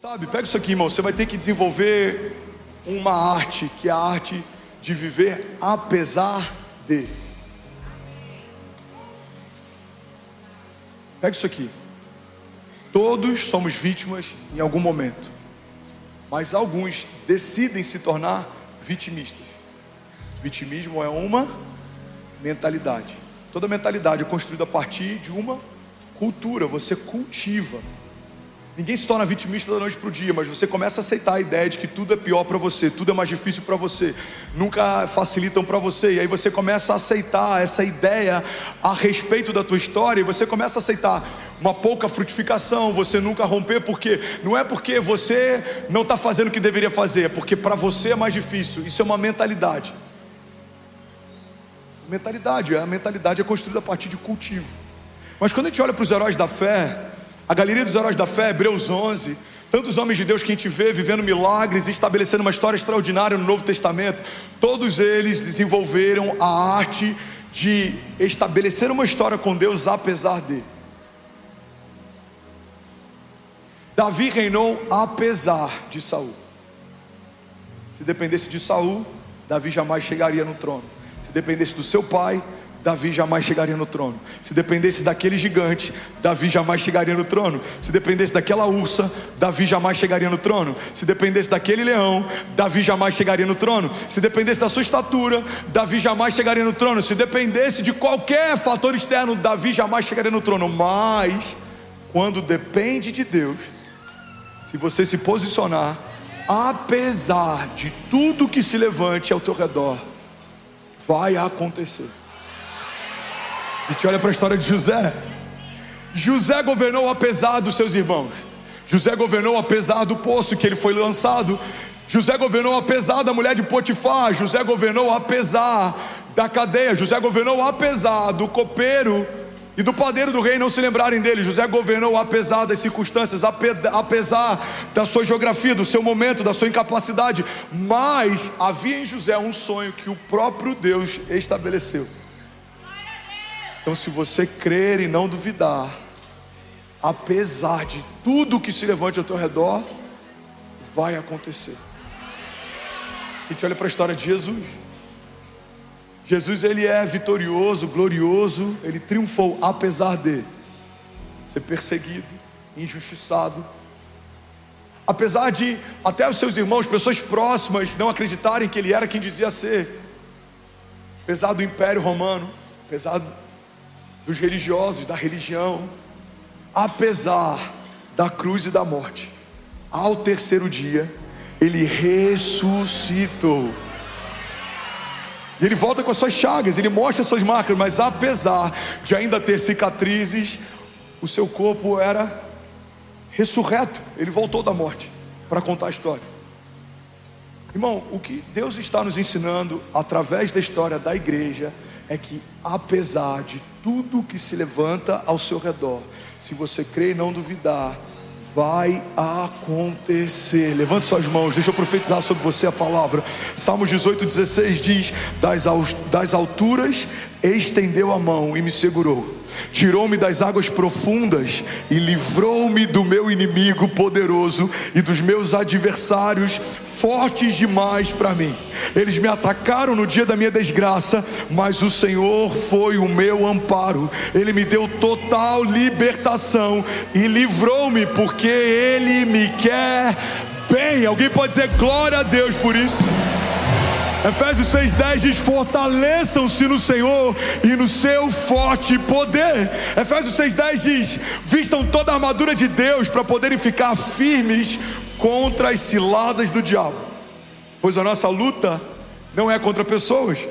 Sabe, pega isso aqui, irmão. Você vai ter que desenvolver uma arte, que é a arte de viver apesar de. Pega isso aqui. Todos somos vítimas em algum momento, mas alguns decidem se tornar vitimistas. Vitimismo é uma mentalidade. Toda mentalidade é construída a partir de uma cultura. Você cultiva. Ninguém se torna vitimista da noite para o dia, mas você começa a aceitar a ideia de que tudo é pior para você, tudo é mais difícil para você, nunca facilitam para você, e aí você começa a aceitar essa ideia a respeito da tua história, e você começa a aceitar uma pouca frutificação, você nunca romper, porque não é porque você não está fazendo o que deveria fazer, é porque para você é mais difícil. Isso é uma mentalidade. A mentalidade é construída a partir de cultivo. Mas quando a gente olha para os heróis da fé, a galeria dos heróis da fé, Hebreus 11, tantos homens de Deus que a gente vê vivendo milagres e estabelecendo uma história extraordinária no Novo Testamento, todos eles desenvolveram a arte de estabelecer uma história com Deus apesar de. Davi reinou apesar de Saul. Se dependesse de Saul, Davi jamais chegaria no trono. Se dependesse do seu pai, Davi jamais chegaria no trono. Se dependesse daquele gigante, Davi jamais chegaria no trono. Se dependesse daquela ursa, Davi jamais chegaria no trono. Se dependesse daquele leão, Davi jamais chegaria no trono. Se dependesse da sua estatura, Davi jamais chegaria no trono. Se dependesse de qualquer fator externo, Davi jamais chegaria no trono. Mas quando depende de Deus, se você se posicionar, apesar de tudo que se levante ao teu redor, vai acontecer. A gente olha para a história de José. José governou apesar dos seus irmãos. José governou apesar do poço que ele foi lançado. José governou apesar da mulher de Potifar. José governou apesar da cadeia. José governou apesar do copeiro e do padeiro do rei não se lembrarem dele. José governou apesar das circunstâncias, apesar da sua geografia, do seu momento, da sua incapacidade. Mas havia em José um sonho que o próprio Deus estabeleceu. Então, se você crer e não duvidar, apesar de tudo que se levante ao teu redor, vai acontecer. A gente olha para a história de Jesus. Jesus, ele é vitorioso, glorioso, ele triunfou apesar de ser perseguido, injustiçado. Apesar de até os seus irmãos, pessoas próximas, não acreditarem que ele era quem dizia ser. Apesar do Império Romano, apesar dos religiosos, da religião, apesar da cruz e da morte, ao terceiro dia, ele ressuscitou. E ele volta com as suas chagas, ele mostra as suas marcas, mas apesar de ainda ter cicatrizes, o seu corpo era ressurreto. Ele voltou da morte para contar a história. Irmão, o que Deus está nos ensinando através da história da igreja é que apesar de tudo que se levanta ao seu redor, se você crer e não duvidar, vai acontecer. Levante suas mãos, deixa eu profetizar sobre você a palavra. Salmos 18:16 diz: das alturas estendeu a mão e me segurou, tirou-me das águas profundas e livrou-me do meu inimigo poderoso e dos meus adversários fortes demais para mim. Eles me atacaram no dia da minha desgraça, mas o Senhor foi o meu amparo. Ele me deu total libertação e livrou-me, porque Ele me quer bem. Alguém pode dizer glória a Deus por isso? Efésios 6:10 diz: fortaleçam-se no Senhor e no seu forte poder. Efésios 6:10 diz: vistam toda a armadura de Deus para poderem ficar firmes contra as ciladas do diabo. Pois a nossa luta não é contra pessoas,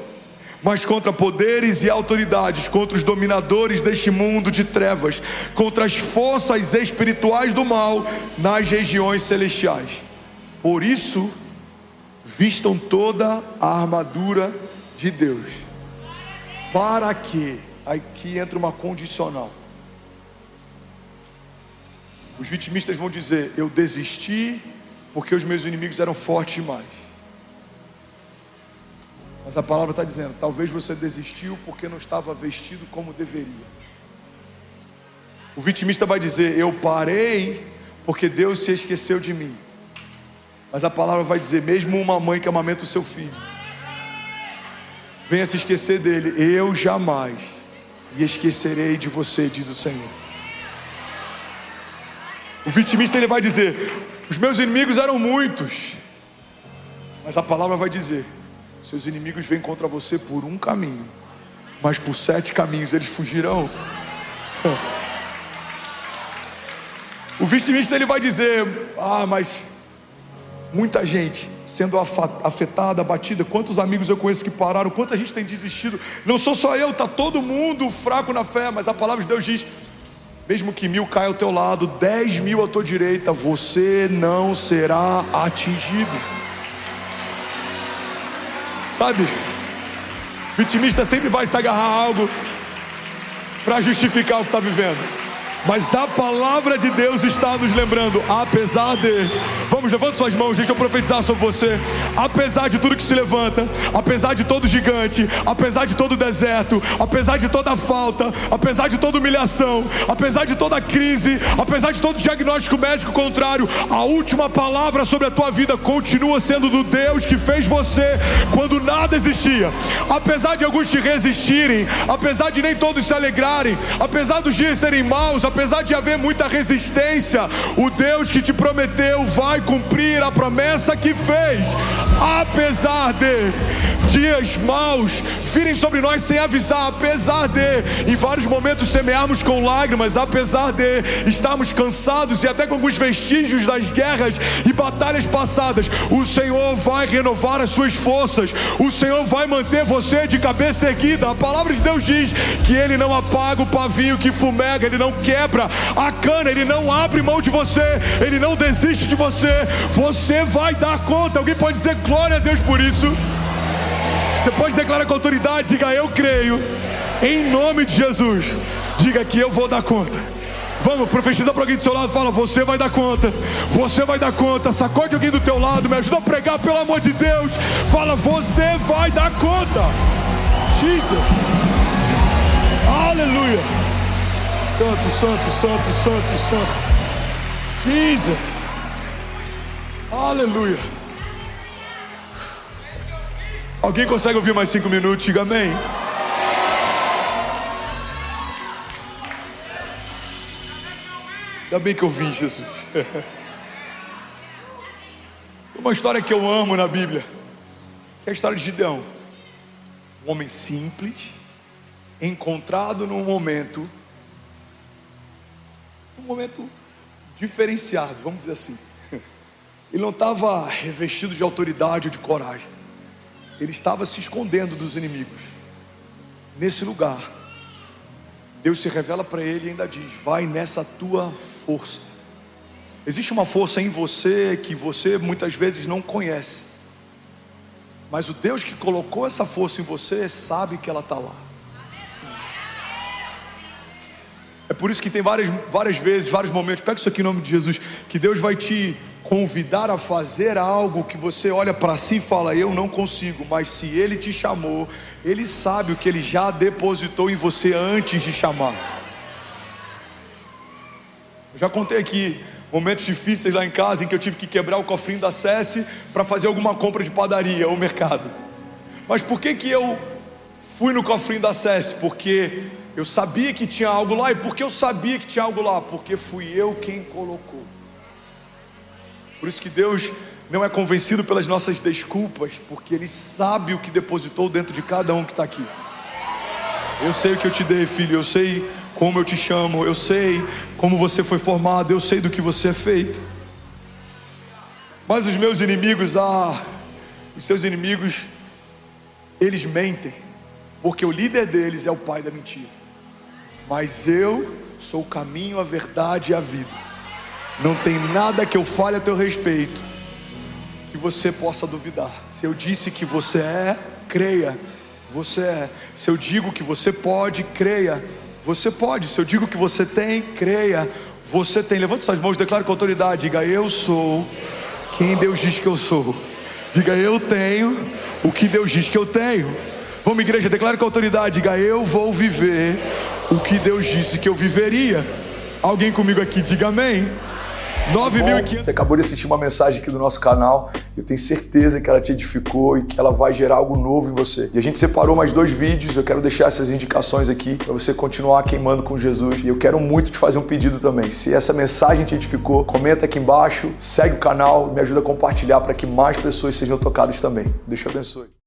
mas contra poderes e autoridades, contra os dominadores deste mundo de trevas, contra as forças espirituais do mal nas regiões celestiais. Por isso, vistam toda a armadura de Deus. Para que? Aqui entra uma condicional. Os vitimistas vão dizer: eu desisti porque os meus inimigos eram fortes demais. Mas a palavra está dizendo: talvez você desistiu porque não estava vestido como deveria. O vitimista vai dizer: eu parei porque Deus se esqueceu de mim. Mas a palavra vai dizer, mesmo uma mãe que amamenta o seu filho, venha se esquecer dele, eu jamais me esquecerei de você, diz o Senhor. O vitimista ele vai dizer, os meus inimigos eram muitos, mas a palavra vai dizer, seus inimigos vêm contra você por um caminho, mas por 7 caminhos eles fugirão. O vitimista ele vai dizer, mas muita gente sendo afetada, abatida. Quantos amigos eu conheço que pararam, quanta gente tem desistido. Não sou só eu, está todo mundo fraco na fé. Mas a palavra de Deus diz, mesmo que 1000 caia ao teu lado, 10.000 à tua direita, você não será atingido. Sabe, vitimista sempre vai se agarrar a algo para justificar o que está vivendo. Mas a palavra de Deus está nos lembrando, apesar de... Vamos, levanta suas mãos, deixa eu profetizar sobre você. Apesar de tudo que se levanta, apesar de todo gigante, apesar de todo deserto, apesar de toda falta, apesar de toda humilhação, apesar de toda crise, apesar de todo diagnóstico médico contrário, a última palavra sobre a tua vida continua sendo do Deus que fez você quando nada existia. Apesar de alguns te resistirem, apesar de nem todos se alegrarem, apesar dos dias serem maus, apesar de haver muita resistência, o Deus que te prometeu vai cumprir a promessa que fez. Apesar de dias maus virem sobre nós sem avisar, apesar de em vários momentos semearmos com lágrimas, apesar de estarmos cansados e até com alguns vestígios das guerras e batalhas passadas, o Senhor vai renovar as suas forças, o Senhor vai manter você de cabeça erguida. A palavra de Deus diz que Ele não apaga o pavio que fumega, Ele não quebra a cana, Ele não abre mão de você, Ele não desiste de você. Você vai dar conta. Alguém pode dizer glória a Deus por isso? Você pode declarar com autoridade, diga eu creio, em nome de Jesus. Diga que eu vou dar conta. Vamos, profetiza para alguém do seu lado, fala, você vai dar conta, você vai dar conta. Sacode alguém do teu lado, me ajuda a pregar, pelo amor de Deus. Fala, você vai dar conta. Jesus, aleluia. Santo, santo, santo, santo, santo. Jesus, aleluia. Alguém consegue ouvir mais 5 minutos? Diga amém. Ainda bem que eu vim, Jesus. Tem uma história que eu amo na Bíblia, que é a história de Gideão. Um homem simples, encontrado num momento diferenciado, vamos dizer assim. Ele não estava revestido de autoridade ou de coragem. Ele estava se escondendo dos inimigos. Nesse lugar, Deus se revela para ele e ainda diz, vai nessa tua força. Existe uma força em você que você muitas vezes não conhece, mas o Deus que colocou essa força em você sabe que ela está lá. É por isso que tem várias vezes, vários momentos, pega isso aqui em nome de Jesus, que Deus vai te convidar a fazer algo que você olha para si e fala, eu não consigo, mas se Ele te chamou, Ele sabe o que Ele já depositou em você antes de chamar. Eu já contei aqui momentos difíceis lá em casa, em que eu tive que quebrar o cofrinho da SESI para fazer alguma compra de padaria ou mercado. Mas por que eu fui no cofrinho da SESI? Porque eu sabia que tinha algo lá. E por que eu sabia que tinha algo lá? Porque fui eu quem colocou. Por isso que Deus não é convencido pelas nossas desculpas, porque Ele sabe o que depositou dentro de cada um que está aqui. Eu sei o que eu te dei, filho, eu sei como eu te chamo, eu sei como você foi formado, eu sei do que você é feito. Mas os meus inimigos, os seus inimigos, eles mentem, porque o líder deles é o pai da mentira. Mas eu sou o caminho, a verdade e a vida. Não tem nada que eu fale a teu respeito que você possa duvidar. Se eu disse que você é, creia, você é. Se eu digo que você pode, creia, você pode. Se eu digo que você tem, creia, você tem. Levante suas mãos, declare com autoridade, diga eu sou quem Deus diz que eu sou. Diga eu tenho o que Deus diz que eu tenho. Vamos, igreja, declare com autoridade, diga eu vou viver o que Deus disse que eu viveria. Alguém comigo aqui, diga amém. 9.500. Você acabou de assistir uma mensagem aqui do nosso canal. Eu tenho certeza que ela te edificou e que ela vai gerar algo novo em você. E a gente separou mais 2 vídeos. Eu quero deixar essas indicações aqui para você continuar queimando com Jesus. E eu quero muito te fazer um pedido também. Se essa mensagem te edificou, comenta aqui embaixo, segue o canal, me ajuda a compartilhar para que mais pessoas sejam tocadas também. Deus te abençoe.